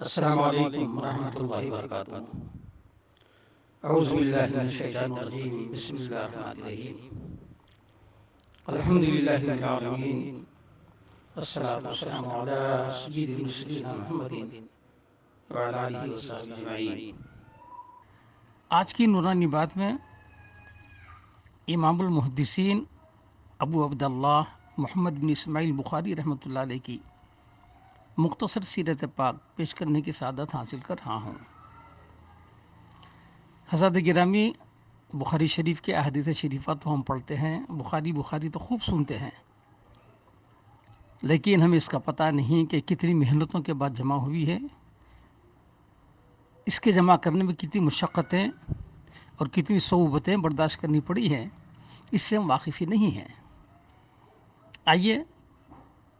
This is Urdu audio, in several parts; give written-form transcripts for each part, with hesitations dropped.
السلام علیکم ورحمۃ اللہ وبرکاتہ۔ اعوذ باللہ من الشیطان الرجیم، بسم اللہ الرحمن الرحیم۔ الحمد للہ رب العالمین، والصلاة والسلام علی سید المرسلین محمد وعلی آلہ وصحبہ اجمعین۔ آج کی نورانی بات میں امام المحدثین ابو عبداللہ محمد بن اسماعیل بخاری رحمۃ اللہ علیہ کی مختصر سیرت پاک پیش کرنے کی سعادت حاصل کر رہا ہوں۔ حضرات گرامی، بخاری شریف کے احادیث شریفہ تو ہم پڑھتے ہیں، بخاری تو خوب سنتے ہیں، لیکن ہمیں اس کا پتہ نہیں کہ کتنی محنتوں کے بعد جمع ہوئی ہے، اس کے جمع کرنے میں کتنی مشقتیں اور کتنی صعوبتیں برداشت کرنی پڑی ہیں، اس سے ہم واقف ہی نہیں ہیں۔ آئیے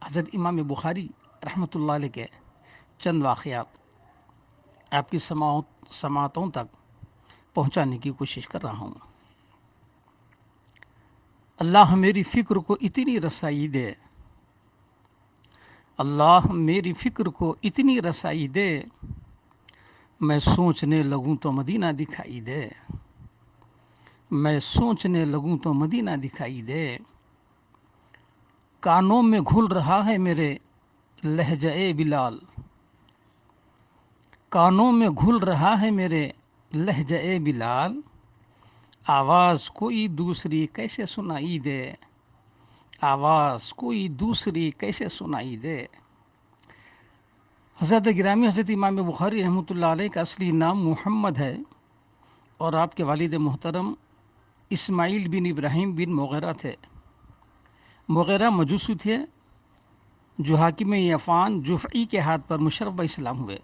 حضرت امام بخاری رحمۃ اللہ علیہ کے چند واقعات آپ کی سماعتوں تک پہنچانے کی کوشش کر رہا ہوں۔ اللہ میری فکر کو اتنی رسائی دے، اللہ میری فکر کو اتنی رسائی دے، میں سوچنے لگوں تو مدینہ دکھائی دے، میں سوچنے لگوں تو مدینہ دکھائی دے، کانوں میں گھل رہا ہے میرے لہجہ بلال، کانوں میں گھل رہا ہے میرے لہجہ بلال، آواز کوئی دوسری کیسے سنائی دے، آواز کوئی دوسری کیسے سنائی دے۔ حضرت گرامی، حضرت امام بخاری رحمۃ اللہ علیہ کا اصلی نام محمد ہے، اور آپ کے والد محترم اسماعیل بن ابراہیم بن مغیرہ تھے۔ مغیرہ مجوسی تھے جو حاکم یفان جفعی کے ہاتھ پر مشرف اسلام ہوئے۔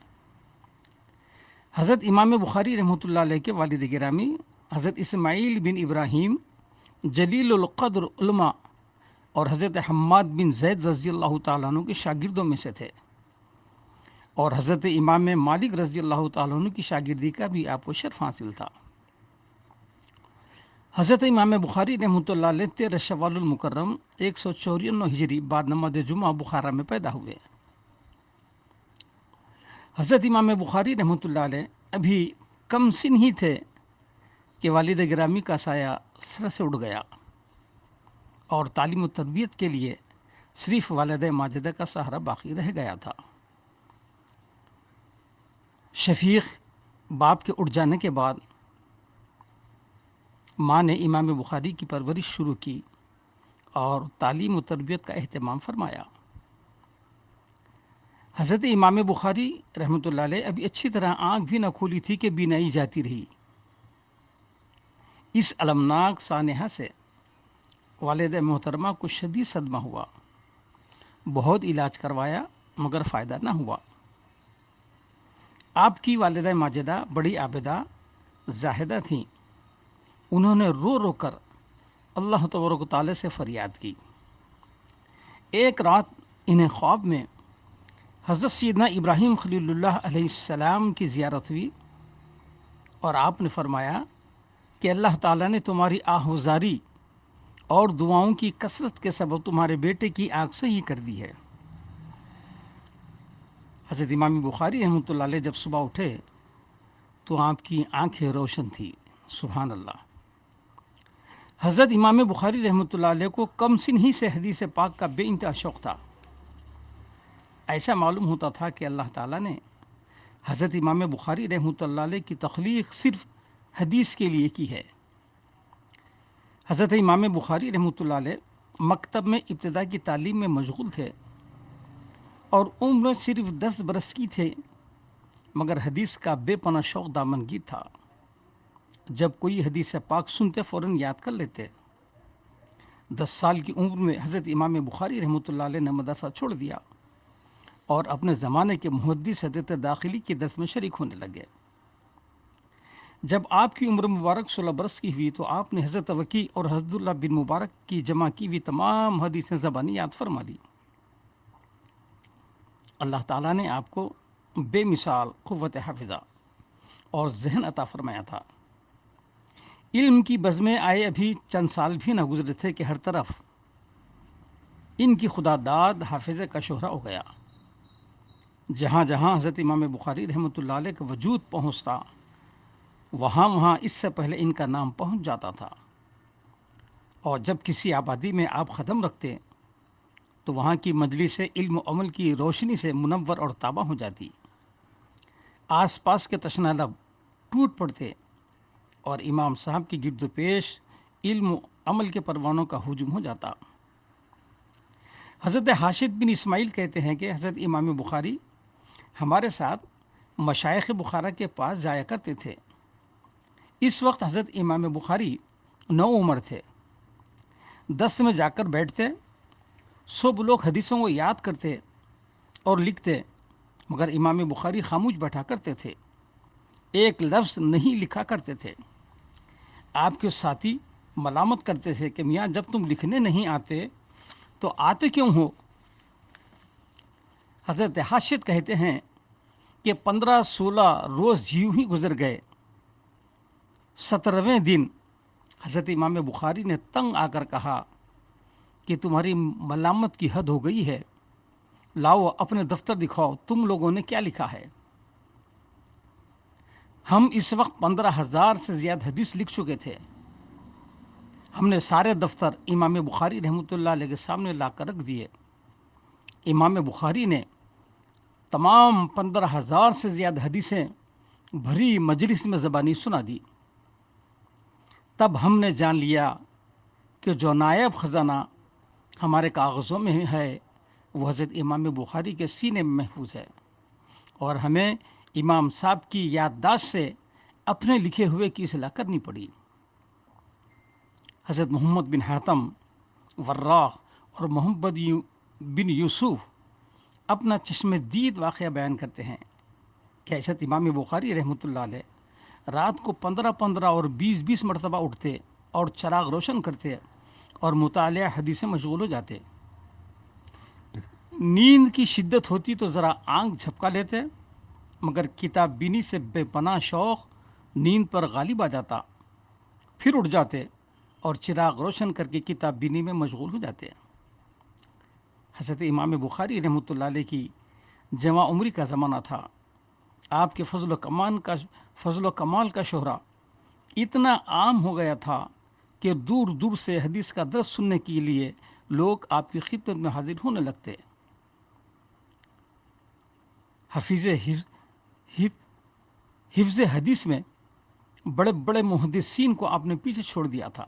حضرت امام بخاری رحمۃ اللہ علیہ کے والد گرامی حضرت اسماعیل بن ابراہیم جلیل القدر علماء اور حضرت حماد بن زید رضی اللہ تعالیٰ عنہ کے شاگردوں میں سے تھے، اور حضرت امام مالک رضی اللہ تعالیٰ عنہ کی شاگردی کا بھی آپ کو شرف حاصل تھا۔ حضرت امام بخاری رحمۃ اللہ علیہ 13 شوال المکرم 154 ہجری بعد نماز جمعہ بخارا میں پیدا ہوئے۔ حضرت امام بخاری رحمۃ اللہ علیہ ابھی کم سن ہی تھے کہ والد گرامی کا سایہ سر سے اڑ گیا، اور تعلیم و تربیت کے لیے صرف والد ماجدہ کا سہارا باقی رہ گیا تھا۔ شفیق باپ کے اٹھ جانے کے بعد ماں نے امام بخاری کی پرورش شروع کی اور تعلیم و تربیت کا اہتمام فرمایا۔ حضرت امام بخاری رحمۃ اللہ علیہ ابھی اچھی طرح آنکھ بھی نہ کھولی تھی کہ بینائی جاتی رہی۔ اس المناک سانحہ سے والد محترمہ کو شدید صدمہ ہوا، بہت علاج کروایا مگر فائدہ نہ ہوا۔ آپ کی والدہ ماجدہ بڑی عابدہ زاہدہ تھیں، انہوں نے رو رو کر اللہ تبارک و تعالی سے فریاد کی۔ ایک رات انہیں خواب میں حضرت سیدنا ابراہیم خلیل اللہ علیہ السلام کی زیارت ہوئی، اور آپ نے فرمایا کہ اللہ تعالیٰ نے تمہاری آہوزاری اور دعاؤں کی کثرت کے سبب تمہارے بیٹے کی آنکھ صحیح کر دی ہے۔ حضرت امام بخاری رحمۃ اللہ علیہ جب صبح اٹھے تو آپ کی آنکھیں روشن تھی۔ سبحان اللہ۔ حضرت امام بخاری رحمۃ اللہ علیہ کو کم سن ہی سے حدیث پاک کا بے انتہا شوق تھا۔ ایسا معلوم ہوتا تھا کہ اللہ تعالیٰ نے حضرت امام بخاری رحمۃ اللہ علیہ کی تخلیق صرف حدیث کے لیے کی ہے۔ حضرت امام بخاری رحمۃ اللہ علیہ مکتب میں ابتدا کی تعلیم میں مشغول تھے، اور عمر صرف 10 برس کی تھے، مگر حدیث کا بے پناہ شوق دامنگیر تھا۔ جب کوئی حدیث پاک سنتے فوراً یاد کر لیتے۔ 10 سال کی عمر میں حضرت امام بخاری رحمۃ اللہ علیہ نے مدرسہ چھوڑ دیا اور اپنے زمانے کے محدث حضرت داخلی کے درس میں شریک ہونے لگے۔ جب آپ کی عمر مبارک 16 برس کی ہوئی تو آپ نے حضرت وکیع اور حضرت اللہ بن مبارک کی جمع کی ہوئی تمام حدیثیں زبانی یاد فرما لی۔ اللہ تعالیٰ نے آپ کو بے مثال قوت حافظہ اور ذہن عطا فرمایا تھا۔ علم کی بز میں آئے ابھی چند سال بھی نہ گزرے تھے کہ ہر طرف ان کی خدا داد حافظ کا شہرہ ہو گیا۔ جہاں جہاں حضرت امام بخاری رحمۃ اللہ علیہ کا وجود پہنچتا، وہاں وہاں اس سے پہلے ان کا نام پہنچ جاتا تھا، اور جب کسی آبادی میں آپ قدم رکھتے تو وہاں کی مجلس علم و عمل کی روشنی سے منور اور تابہ ہو جاتی، آس پاس کے تشنہ لب ٹوٹ پڑتے اور امام صاحب کی گرد و پیش علم و عمل کے پروانوں کا ہجوم ہو جاتا۔ حضرت حاشد بن اسماعیل کہتے ہیں کہ حضرت امام بخاری ہمارے ساتھ مشائخ بخارا کے پاس جایا کرتے تھے۔ اس وقت حضرت امام بخاری نو عمر تھے، 10 میں جا کر بیٹھتے، سب لوگ حدیثوں کو یاد کرتے اور لکھتے، مگر امام بخاری خاموش بیٹھا کرتے تھے، ایک لفظ نہیں لکھا کرتے تھے۔ آپ کے ساتھی ملامت کرتے تھے کہ میاں جب تم لکھنے نہیں آتے تو آتے کیوں ہو؟ حضرت حاشد کہتے ہیں کہ 15-16 روز یوں ہی گزر گئے۔ 17ویں دن حضرت امام بخاری نے تنگ آ کر کہا کہ تمہاری ملامت کی حد ہو گئی ہے، لاؤ اپنے دفتر دکھاؤ، تم لوگوں نے کیا لکھا ہے؟ ہم اس وقت 15,000 سے زیادہ حدیث لکھ چکے تھے۔ ہم نے سارے دفتر امام بخاری رحمۃ اللہ علیہ کے سامنے لا کر رکھ دیے۔ امام بخاری نے تمام 15,000 سے زیادہ حدیثیں بھری مجلس میں زبانی سنا دی۔ تب ہم نے جان لیا کہ جو نائب خزانہ ہمارے کاغذوں میں ہے وہ حضرت امام بخاری کے سینے میں محفوظ ہے، اور ہمیں امام صاحب کی یادداشت سے اپنے لکھے ہوئے کی اصلاح کرنی پڑی۔ حضرت محمد بن حاتم وراق اور محمد بن یوسف اپنا چشم دید واقعہ بیان کرتے ہیں کہ حضرت امام بخاری رحمۃ اللہ علیہ رات کو 15 اور 20 مرتبہ اٹھتے اور چراغ روشن کرتے اور مطالعہ حدیث سے مشغول ہو جاتے۔ نیند کی شدت ہوتی تو ذرا آنکھ جھپکا لیتے، مگر کتاب بینی سے بے پناہ شوق نیند پر غالب آ جاتا، پھر اٹھ جاتے اور چراغ روشن کر کے کتاب بینی میں مشغول ہو جاتے۔ حضرت امام بخاری رحمۃ اللہ علیہ کی جوان عمری کا زمانہ تھا۔ آپ کے فضل و کمال کا شہرہ اتنا عام ہو گیا تھا کہ دور دور سے حدیث کا درس سننے کے لیے لوگ آپ کی خدمت میں حاضر ہونے لگتے۔ حفظ حدیث میں بڑے بڑے محدثین کو آپ نے پیچھے چھوڑ دیا تھا۔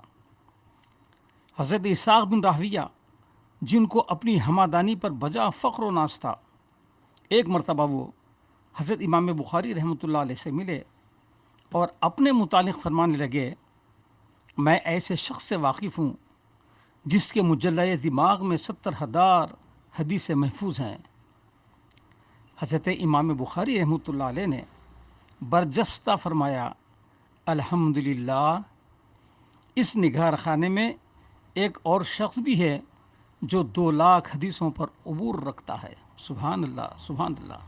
حضرت اسحاق بن راہویہ جن کو اپنی ہمادانی پر بجا فخر و ناز تھا، ایک مرتبہ وہ حضرت امام بخاری رحمۃ اللہ علیہ سے ملے اور اپنے متعلق فرمانے لگے، میں ایسے شخص سے واقف ہوں جس کے مجلۂ دماغ میں 70,000 حدیث محفوظ ہیں۔ حضرت امام بخاری رحمۃ اللہ علیہ نے برجستہ فرمایا، الحمدللہ، اس نگار خانے میں ایک اور شخص بھی ہے جو 2 لاکھ حدیثوں پر عبور رکھتا ہے۔ سبحان اللہ، سبحان اللہ۔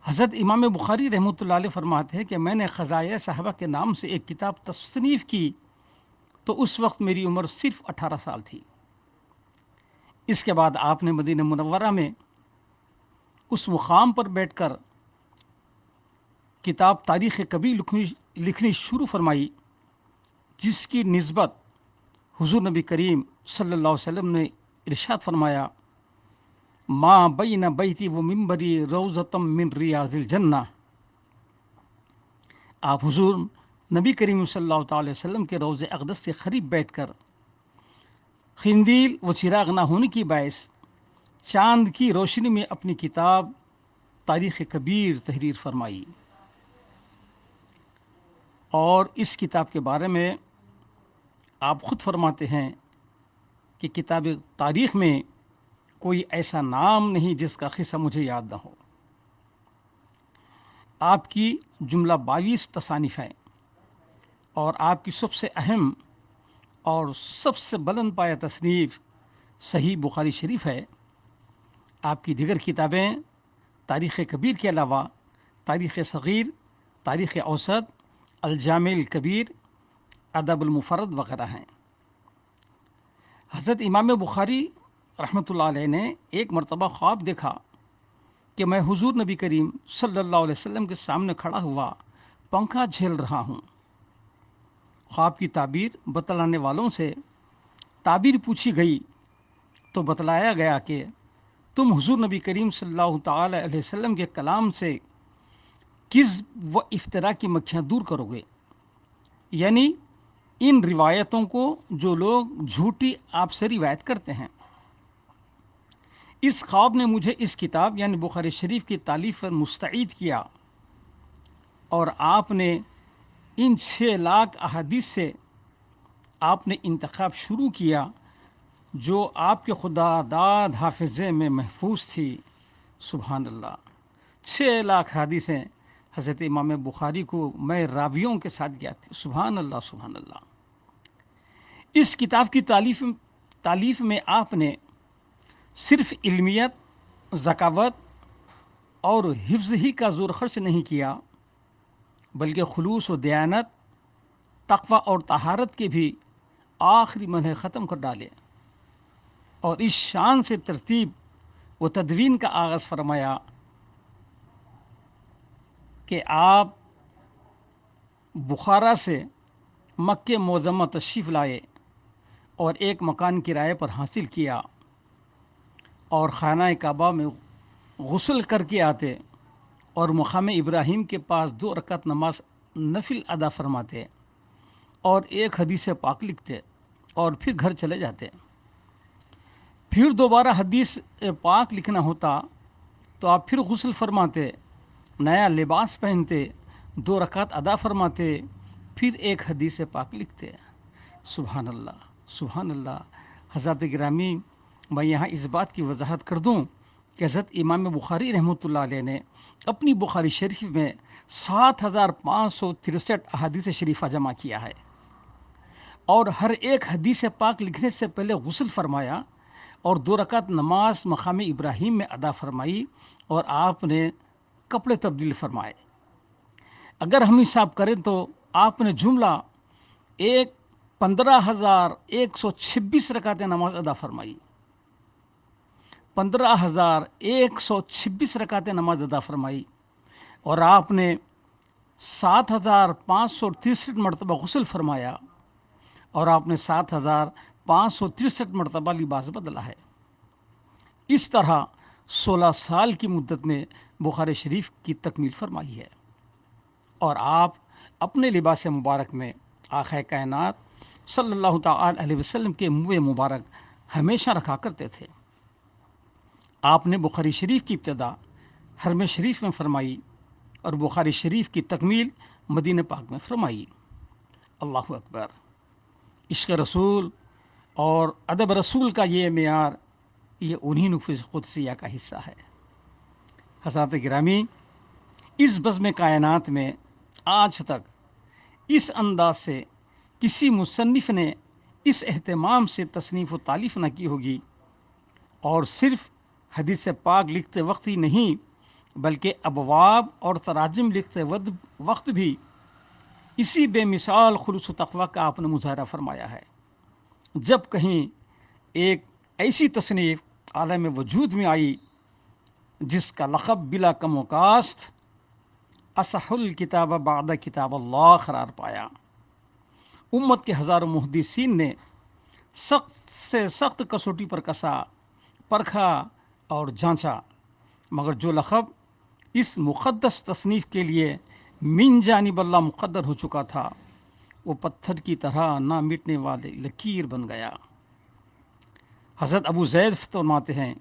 حضرت امام بخاری رحمۃ اللہ علیہ فرماتے ہیں کہ میں نے خزائن صحابہ کے نام سے ایک کتاب تصنیف کی تو اس وقت میری عمر صرف 18 سال تھی۔ اس کے بعد آپ نے مدینہ منورہ میں اس مقام پر بیٹھ کر کتاب تاریخ کبیر لکھنی شروع فرمائی جس کی نسبت حضور نبی کریم صلی اللہ علیہ وسلم نے ارشاد فرمایا، ما بین بیتی و منبری روضۃ من ریاض الجنہ۔ آپ حضور نبی کریم صلی اللہ تعالی وسلم کے روضہ اقدس کے قریب بیٹھ کر قندیل و چراغ نہ ہونے کی باعث چاند کی روشنی میں اپنی کتاب تاریخ کبیر تحریر فرمائی، اور اس کتاب کے بارے میں آپ خود فرماتے ہیں کہ کتاب تاریخ میں کوئی ایسا نام نہیں جس کا قصہ مجھے یاد نہ ہو۔ آپ کی جملہ 22 تصانیف ہیں، اور آپ کی سب سے اہم اور سب سے بلند پایہ تصنیف صحیح بخاری شریف ہے۔ آپ کی دیگر کتابیں تاریخ کبیر کے علاوہ تاریخ صغیر، تاریخ اوسط، الجامع الکبیر، ادب المفرد وغیرہ ہیں۔ حضرت امام بخاری رحمۃ اللہ علیہ نے ایک مرتبہ خواب دیکھا کہ میں حضور نبی کریم صلی اللہ علیہ وسلم کے سامنے کھڑا ہوا پنکھا جھیل رہا ہوں۔ خواب کی تعبیر بتلانے والوں سے تعبیر پوچھی گئی تو بتلایا گیا کہ تم حضور نبی کریم صلی اللہ تعالی علیہ وسلم کے کلام سے کذب و افتراء کی مکھیاں دور کرو گے، یعنی ان روایتوں کو جو لوگ جھوٹی آپ سے روایت کرتے ہیں۔ اس خواب نے مجھے اس کتاب یعنی بخاری شریف کی تالیف پر مستعید کیا، اور آپ نے ان 6 لاکھ احادیث سے آپ نے انتخاب شروع کیا جو آپ کے خدا داد حافظے میں محفوظ تھی۔ سبحان اللہ، 6 لاکھ حدیثیں حضرت امام بخاری کو میں راویوں کے ساتھ گیا تھی۔ سبحان اللہ، سبحان اللہ۔ اس کتاب کی تالیف میں آپ نے صرف علمیت، ذکاوت اور حفظ ہی کا زور خرچ نہیں کیا، بلکہ خلوص و دیانت، تقوی اور طہارت کے بھی آخری مرحلے ختم کر ڈالے، اور اس شان سے ترتیب و تدوین کا آغاز فرمایا کہ آپ بخارا سے مکہ معظمہ تشریف لائے اور ایک مکان کرائے پر حاصل کیا، اور خانہ کعبہ میں غسل کر کے آتے اور مقام ابراہیم کے پاس 2 رکعت نماز نفل ادا فرماتے اور ایک حدیث پاک لکھتے اور پھر گھر چلے جاتے۔ پھر دوبارہ حدیث پاک لکھنا ہوتا تو آپ پھر غسل فرماتے، نیا لباس پہنتے، 2 رکعت ادا فرماتے، پھر ایک حدیث پاک لکھتے۔ سبحان اللہ، سبحان اللہ۔ حضرات گرامی، میں یہاں اس بات کی وضاحت کر دوں کہ حضرت امام بخاری رحمۃ اللہ علیہ نے اپنی بخاری شریف میں 7563 احادیث شریفہ جمع کیا ہے، اور ہر ایک حدیث پاک لکھنے سے پہلے غسل فرمایا اور 2 رکعت نماز مقام ابراہیم میں ادا فرمائی، اور آپ نے کپڑے تبدیل فرمائے۔ اگر ہم حساب کریں تو آپ نے جملہ 15,126 رکعتیں نماز ادا فرمائی، 15,126 رکعتیں نماز ادا فرمائی، اور آپ نے 7,563 مرتبہ غسل فرمایا، اور آپ نے 7,563 مرتبہ لباس بدلا ہے۔ اس طرح 16 سال کی مدت میں بخاری شریف کی تکمیل فرمائی ہے، اور آپ اپنے لباس مبارک میں آقا کائنات صلی اللہ تعالی علیہ وسلم کے منہ مبارک ہمیشہ رکھا کرتے تھے۔ آپ نے بخاری شریف کی ابتدا حرم شریف میں فرمائی اور بخاری شریف کی تکمیل مدینہ پاک میں فرمائی۔ اللہ اکبر۔ عشق رسول اور ادب رسول کا یہ معیار، یہ انہی نفوس قدسیہ کا حصہ ہے۔ حضرات گرامی، اس بزم کائنات میں آج تک اس انداز سے کسی مصنف نے اس اہتمام سے تصنیف و تالیف نہ کی ہوگی، اور صرف حدیث پاک لکھتے وقت ہی نہیں بلکہ ابواب اور تراجم لکھتے وقت بھی اسی بے مثال خلوص و تقوی کا آپ نے مظاہرہ فرمایا ہے۔ جب کہیں ایک ایسی تصنیف عالم وجود میں آئی جس کا لقب بلا کم و کاست اصح الکتاب بعد کتاب اللہ قرار پایا، امت کے ہزاروں محدثین نے سخت سے سخت کسوٹی پر کسا، پرکھا اور جانچا، مگر جو لقب اس مقدس تصنیف کے لیے من جانب اللہ مقدر ہو چکا تھا، وہ پتھر کی طرح نہ مٹنے والے لکیر بن گیا۔ حضرت ابو زید فرماتے ہیں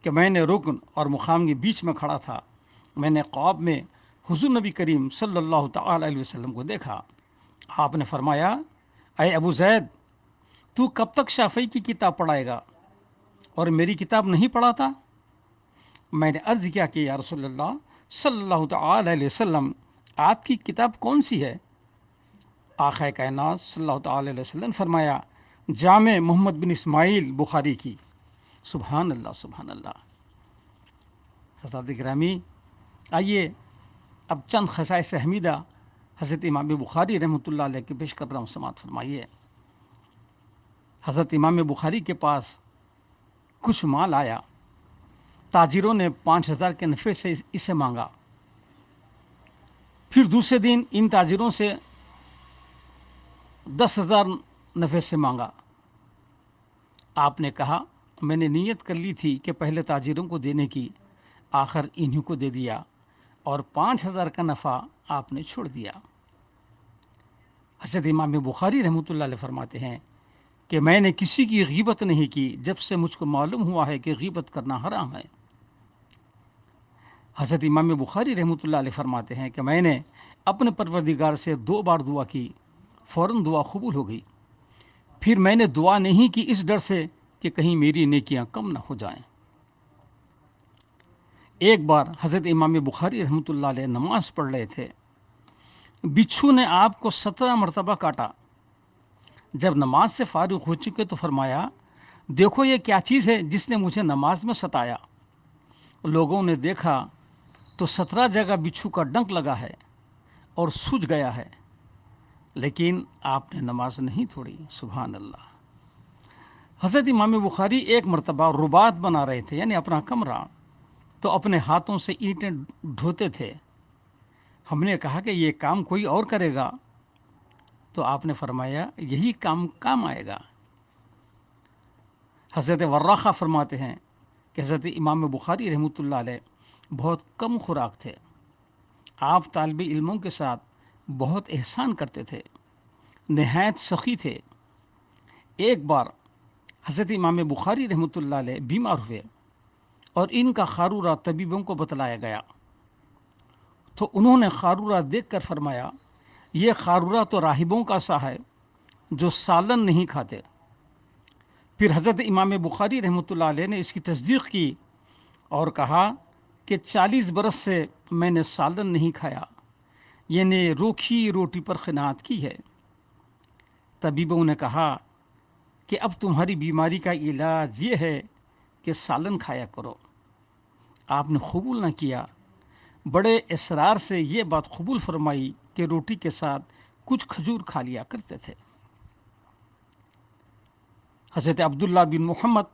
کہ میں نے رکن اور مقام کے بیچ میں کھڑا تھا، میں نے خواب میں حضور نبی کریم صلی اللہ تعالی علیہ وسلم کو دیکھا۔ آپ نے فرمایا، اے ابو زید، تو کب تک شافعی کی کتاب پڑھائے گا اور میری کتاب نہیں پڑھاتا؟ میں نے عرض کیا کہ یا رسول اللہ صلی اللہ تعالی علیہ وسلم، آپ کی کتاب کون سی ہے؟ آقا کائنات صلی اللہ تعالی علیہ وسلم فرمایا، جامع محمد بن اسماعیل بخاری کی۔ سبحان اللہ، سبحان اللہ۔ حضرات گرامی، آئیے اب چند خصائص حمیدہ حضرت امام بخاری رحمۃ اللہ علیہ کے پیش کر رہا ہوں، سماعت فرمائیے۔ حضرت امام بخاری کے پاس کچھ مال آیا تاجروں نے 5,000 کے نفع سے اسے مانگا۔ پھر دوسرے دن ان تاجروں سے 10,000 نفع سے مانگا۔ آپ نے کہا میں نے نیت کر لی تھی کہ پہلے تاجروں کو دینے کی، آخر انہی کو دے دیا اور 5,000 کا نفع آپ نے چھوڑ دیا۔ حضرت امام بخاری رحمۃ اللہ علیہ فرماتے ہیں کہ میں نے کسی کی غیبت نہیں کی جب سے مجھ کو معلوم ہوا ہے کہ غیبت کرنا حرام ہے۔ حضرت امام بخاری رحمۃ اللہ علیہ فرماتے ہیں کہ میں نے اپنے پروردگار سے 2 بار دعا کی، فوراً دعا قبول ہو گئی۔ پھر میں نے دعا نہیں کی اس ڈر سے کہ کہیں میری نیکیاں کم نہ ہو جائیں۔ ایک بار حضرت امام بخاری رحمۃ اللہ علیہ نماز پڑھ رہے تھے، بچھو نے آپ کو 17 مرتبہ کاٹا۔ جب نماز سے فارغ ہو چکے تو فرمایا دیکھو یہ کیا چیز ہے جس نے مجھے نماز میں ستایا۔ لوگوں نے دیکھا تو 17 جگہ بچھو کا ڈنک لگا ہے اور سوج گیا ہے، لیکن آپ نے نماز نہیں توڑی۔ سبحان اللہ۔ حضرت امام بخاری ایک مرتبہ رباط بنا رہے تھے، یعنی اپنا کمرہ، تو اپنے ہاتھوں سے اینٹیں ڈھوتے تھے۔ ہم نے کہا کہ یہ کام کوئی اور کرے گا، تو آپ نے فرمایا یہی کام آئے گا۔ حضرت ورقہ فرماتے ہیں کہ حضرت امام بخاری رحمۃ اللہ علیہ بہت کم خوراک تھے۔ آپ طالب علموں کے ساتھ بہت احسان کرتے تھے، نہایت سخی تھے۔ ایک بار حضرت امام بخاری رحمۃ اللہ علیہ بیمار ہوئے اور ان کا خارورہ طبیبوں کو بتلایا گیا، تو انہوں نے خارورہ دیکھ کر فرمایا یہ خارورہ تو راہبوں کا سا ہے جو سالن نہیں کھاتے۔ پھر حضرت امام بخاری رحمۃ اللہ علیہ نے اس کی تصدیق کی اور کہا کہ 40 برس سے میں نے سالن نہیں کھایا، یعنی روکھی روٹی پر قناعت کی ہے۔ طبیبوں نے کہا کہ اب تمہاری بیماری کا علاج یہ ہے کہ سالن کھایا کرو۔ آپ نے قبول نہ کیا، بڑے اصرار سے یہ بات قبول فرمائی کہ روٹی کے ساتھ کچھ کھجور کھا لیا کرتے تھے۔ حضرت عبداللہ بن محمد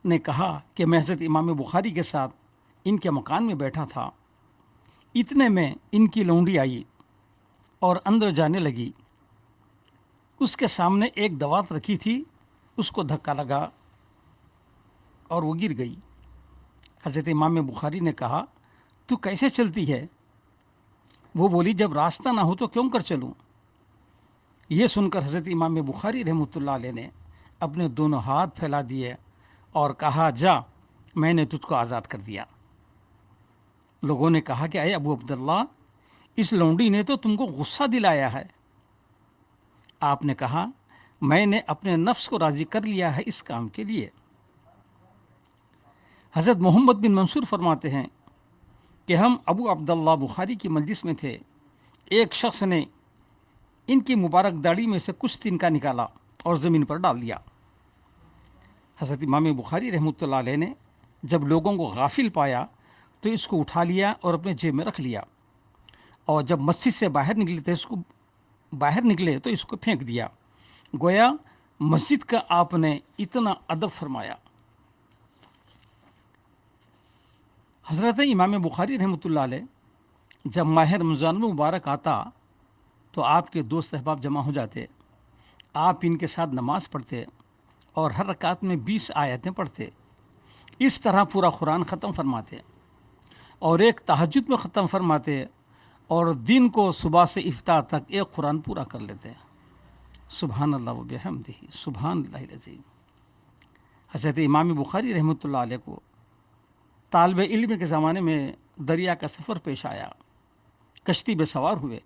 نے کہا کہ میں حضرت امام بخاری کے ساتھ ان کے مکان میں بیٹھا تھا، اتنے میں ان کی لونڈی آئی اور اندر جانے لگی۔ اس کے سامنے ایک دوات رکھی تھی، اس کو دھکا لگا اور وہ گر گئی۔ حضرت امام بخاری نے کہا تو کیسے چلتی ہے؟ وہ بولی جب راستہ نہ ہو تو کیوں کر چلوں؟ یہ سن کر حضرت امام بخاری رحمۃ اللہ علیہ نے اپنے دونوں ہاتھ پھیلا دیے اور کہا جا، میں نے تجھ کو آزاد کر دیا۔ لوگوں نے کہا کہ اے ابو عبداللہ، اس لونڈی نے تو تم کو غصہ دلایا ہے۔ آپ نے کہا میں نے اپنے نفس کو راضی کر لیا ہے اس کام کے لیے۔ حضرت محمد بن منصور فرماتے ہیں کہ ہم ابو عبداللہ بخاری کی مجلس میں تھے، ایک شخص نے ان کی مبارک داڑھی میں سے کچھ تنکا نکالا اور زمین پر ڈال دیا۔ حضرت امام بخاری رحمۃ اللہ علیہ نے جب لوگوں کو غافل پایا تو اس کو اٹھا لیا اور اپنے جیب میں رکھ لیا، اور جب مسجد سے باہر نکلے تو اس کو پھینک دیا، گویا مسجد کا آپ نے اتنا ادب فرمایا۔ حضرت امام بخاری رحمۃ اللہ علیہ جب ماہ رمضان مبارک آتا تو آپ کے دوست احباب جمع ہو جاتے، آپ ان کے ساتھ نماز پڑھتے اور ہر رکعت میں 20 آیتیں پڑھتے، اس طرح پورا قرآن ختم فرماتے اور ایک تہجد میں ختم فرماتے، اور دن کو صبح سے افطار تک ایک قرآن پورا کر لیتے۔ سبحان اللہ و بحمدہ، سبحان اللہ العظیم۔ حضرت امام بخاری رحمۃ اللہ علیہ کو طالب علم کے زمانے میں دریا کا سفر پیش آیا، کشتی میں سوار ہوئے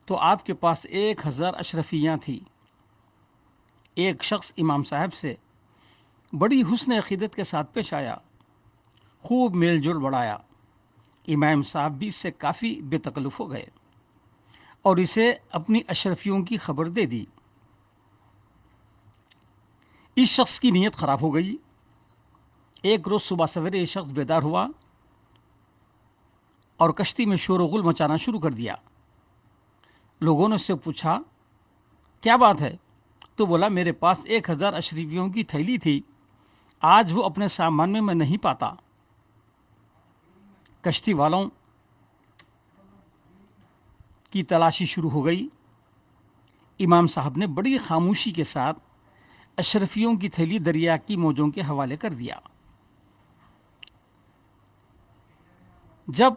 تو آپ کے پاس 1000 اشرفیاں تھیں۔ ایک شخص امام صاحب سے بڑی حسن عقیدت کے ساتھ پیش آیا، خوب میل جول بڑھایا۔ امام صاحب بھی اس سے کافی بے تکلف ہو گئے اور اسے اپنی اشرفیوں کی خبر دے دی۔ اس شخص کی نیت خراب ہو گئی۔ ایک روز صبح سویرے یہ شخص بیدار ہوا اور کشتی میں شور و غل مچانا شروع کر دیا۔ لوگوں نے اس سے پوچھا کیا بات ہے؟ تو بولا میرے پاس 1000 اشرفیوں کی تھیلی تھی، آج وہ اپنے سامان میں نہیں پاتا۔ کشتی والوں کی تلاشی شروع ہو گئی۔ امام صاحب نے بڑی خاموشی کے ساتھ اشرفیوں کی تھیلی دریا کی موجوں کے حوالے کر دیا۔ جب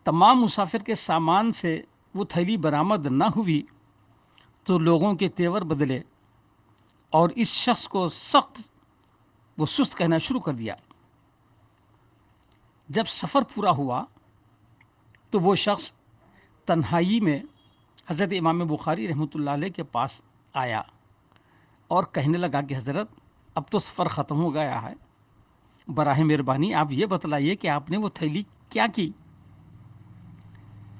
تمام مسافر کے سامان سے وہ تھیلی برآمد نہ ہوئی تو لوگوں کے تیور بدلے اور اس شخص کو سست کہنا شروع کر دیا۔ جب سفر پورا ہوا تو وہ شخص تنہائی میں حضرت امام بخاری رحمۃ اللہ علیہ کے پاس آیا اور کہنے لگا کہ حضرت اب تو سفر ختم ہو گیا ہے، براہ مہربانی آپ یہ بتلائیے کہ آپ نے وہ تھیلی کیا کی؟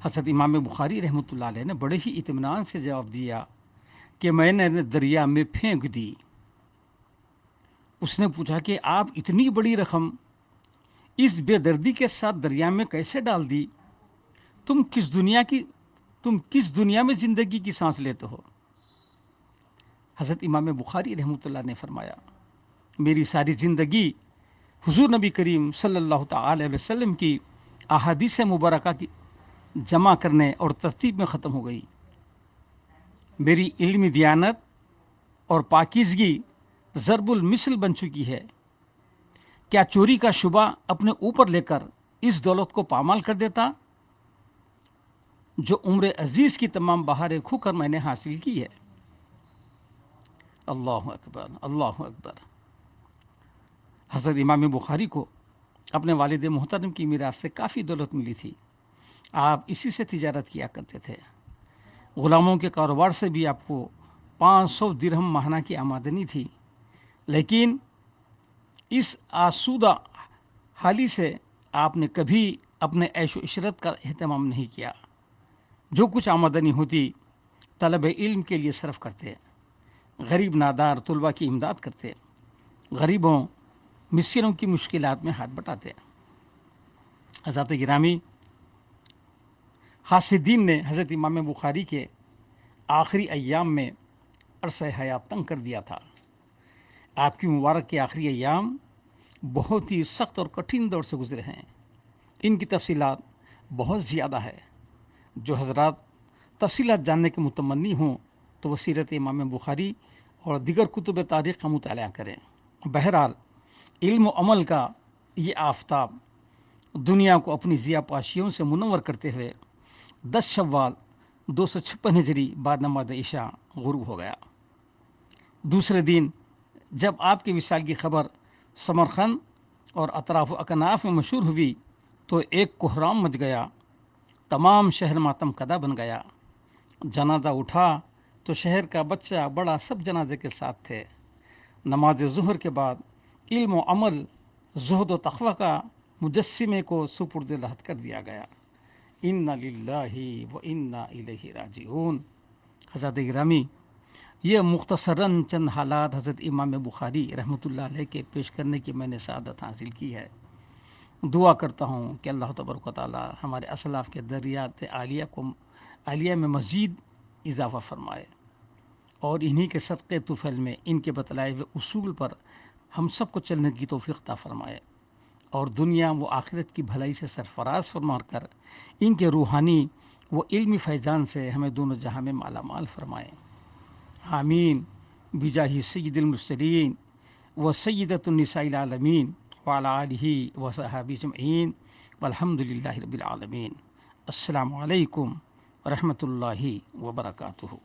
حضرت امام بخاری رحمۃ اللہ علیہ نے بڑے ہی اطمینان سے جواب دیا کہ میں نے دریا میں پھینک دی۔ اس نے پوچھا کہ آپ اتنی بڑی رقم اس بے دردی کے ساتھ دریا میں کیسے ڈال دی؟ تم کس دنیا میں زندگی کی سانس لیتے ہو؟ حضرت امام بخاری رحمۃ اللہ نے فرمایا، میری ساری زندگی حضور نبی کریم صلی اللہ تعالی علیہ وسلم کی احادیث مبارکہ کی جمع کرنے اور ترتیب میں ختم ہو گئی۔ میری علمی دیانت اور پاکیزگی ضرب المثل بن چکی ہے۔ کیا چوری کا شبہ اپنے اوپر لے کر اس دولت کو پامال کر دیتا جو عمر عزیز کی تمام بہاریں کھو کر میں نے حاصل کی ہے؟ اللہ اکبر، اللہ اکبر۔ حضرت امام بخاری کو اپنے والد محترم کی میراث سے کافی دولت ملی تھی۔ آپ اسی سے تجارت کیا کرتے تھے۔ غلاموں کے کاروبار سے بھی آپ کو 500 درہم ماہانہ کی آمدنی تھی، لیکن اس آسودہ حالی سے آپ نے کبھی اپنے عیش و عشرت کا اہتمام نہیں کیا۔ جو کچھ آمدنی ہوتی طلب علم کے لیے صرف کرتے، غریب نادار طلباء کی امداد کرتے، غریبوں مسکینوں کی مشکلات میں ہاتھ بٹاتے۔ حضرت گرامی، حاسدین نے حضرت امام بخاری کے آخری ایام میں عرصہ حیات تنگ کر دیا تھا۔ آپ کی مبارک کے آخری ایام بہت ہی سخت اور کٹھن دور سے گزرے ہیں۔ ان کی تفصیلات بہت زیادہ ہے۔ جو حضرات تفصیلات جاننے کے متمنی ہوں تو وہ سیرت امام بخاری اور دیگر کتب تاریخ کا مطالعہ کریں۔ بہرحال علم و عمل کا یہ آفتاب دنیا کو اپنی ضیاء پاشیوں سے منور کرتے ہوئے 10 شوال 256 ہجری بعد نماز عشاء غروب ہو گیا۔ دوسرے دن جب آپ کی وصال کی خبر سمرقند اور اطراف و اکناف میں مشہور ہوئی تو ایک کوہرام مچ گیا، تمام شہر ماتم کدہ بن گیا۔ جنازہ اٹھا تو شہر کا بچہ بڑا سب جنازے کے ساتھ تھے۔ نماز ظہر کے بعد علم و عمل، زہد و تقوی کا مجسمے کو سپرد لحد کر دیا گیا۔ انا للہ و انا الیہ راجعون۔ حضرت گرامی، یہ مختصراً چند حالات حضرت امام بخاری رحمۃ اللہ علیہ کے پیش کرنے کی میں نے سعادت حاصل کی ہے۔ دعا کرتا ہوں کہ اللہ تبارک و تعالی ہمارے اسلاف کے دریات عالیہ میں مزید اضافہ فرمائے اور انہی کے صدقے طفیل میں ان کے بتلائے ہوئے اصول پر ہم سب کو چلنے کی توفیق عطا فرمائے اور دنیا و آخرت کی بھلائی سے سرفراز فرما کر ان کے روحانی و علمی فیضان سے ہمیں دونوں جہاں میں مالا مال فرمائے۔ آمین بجاہ سید المرسلین و سیدۃ النساء العالمین وعلی آلہ و صحابہ اجمعین والحمد للہ رب العالمین۔ السلام علیکم ورحمۃ اللہ وبرکاتہ۔